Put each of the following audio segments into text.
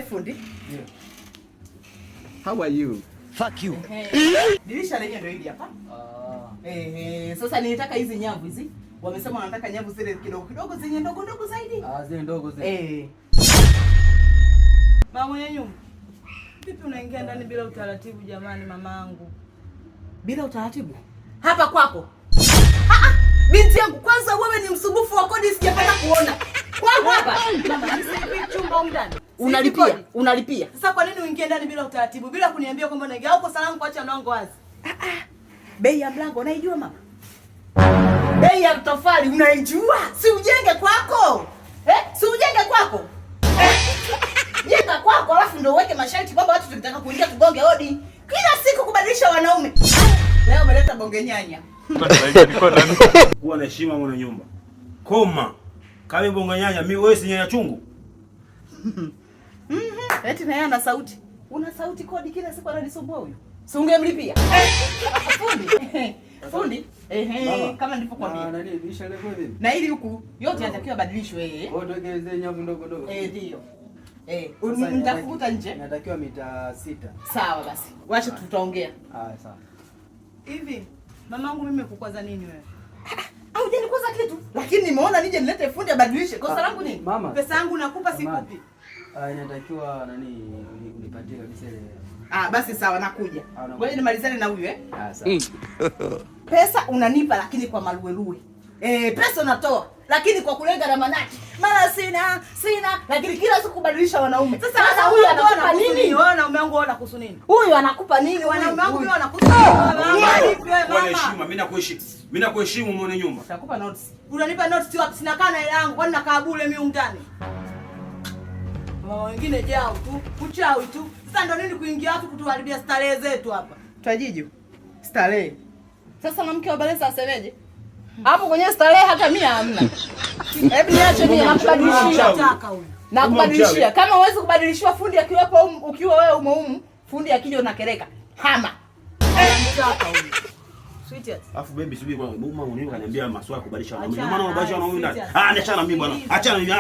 Fundi. Yeah. How are you? Fuck you. Dirisha lenyewe ndio hili hapa. Sasa nilitaka hizi nyavu hizi. Wamesema wanataka nyavu zile kidogo kidogo zenye ndogo ndogo zaidi. Zile ndogo zile. Mama mwenye nyumba. Vipi unaingia ndani bila utaratibu jamani mamangu? Bila utaratibu? Hapa kwako. Binti yangu kwanza wewe ni msumbufu wa kodi sijapata kuona. Kwangu hapa. Mama, nisipi chumba huko ndani. Unalipia. Sasa kwa nini uingie ndani bila utaratibu? Bila kuniambia kwamba unaingia au kwa salamu kuacha mlango wazi? Bei ya mlango unaijua mama? Bei ya tofali unaijua? Si ujenge kwako. Si ujenge kwako. Jenga kwako alafu ndio uweke masharti kwamba watu tukitaka kuingia tugonge hodi. Kila siku kubadilisha wanaume. Leo umeleta bonge nyanya. Kuwa na heshima mwana nyumba. Koma. Kama bonge nyanya mimi wewe si nyanya chungu. Eti na yeye ana sauti. Una sauti kodi kila siku ananisumbua huyu. Si ungemlipia? Fundi. Fundi. Kama nilipokuambia. Nani dirisha leo vipi? Na ili huku yote yanatakiwa badilishwe Ndio zile nyavu ndogo ndogo. Ndio. Nitakukuta nje. Natakiwa mita 6. Sawa basi. Wacha tutaongea. Sawa. Hivi mamangu mimi kukwaza nini wewe? Au je nikwaza kitu? Lakini nimeona nije nilete fundi abadilishe. Kosa langu nini? Mama. Pesa yangu nakupa sikupi. Inatakiwa unipatie kabisa ile. Basi sawa nakuja. Ngoja nimalizane na huyu sawa. Pesa unanipa lakini kwa maluelue. Pesa unatoa lakini kwa kulenga na manati. Mara sina, lakini kila siku kubadilisha wanaume. Sasa huyu anakupa nini? Wewe na mume wangu wanakuhusu nini? Huyu anakupa nini? Wanaume wangu mimi wanakuhusu nini? Kwa heshima, mimi nakuheshimu mwana nyumba. Nitakupa notes. Unanipa notes wapi? Sina kana ile yangu. Kwani nakaa bure mimi ndani? Mama wengine jao tu, uchawi tu. Sasa ndo nini kuingia watu kutuharibia starehe zetu hapa? Twajiju. Starehe. Sasa na mke wa Balesa asemeje? Hapo kwenye starehe hata mimi hamna. Hebu niache mimi nakubadilishia. Nakubadilishia. Kama uweze kubadilishiwa fundi akiwepo ukiwa wewe umo fundi akija unakereka. Hama. Nataka huyu. Sweetheart. Alafu baby subiri bwana, mama unaniona kaniambia maswala kubadilisha wanaume. Ndio maana unabadilisha wanaume ndani. Niachana na mimi bwana. Achana na mimi.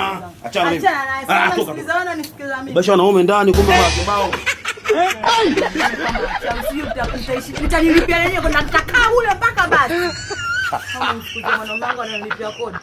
Achana na mimi. Toka. Sikiliza nisikiliza mimi. Badilisha wanaume ndani kumbe kwa kibao. Utanilipia lenyewe kwa nitakaa ule mpaka basi. Kama msikuje mwanangu ananilipia kodi.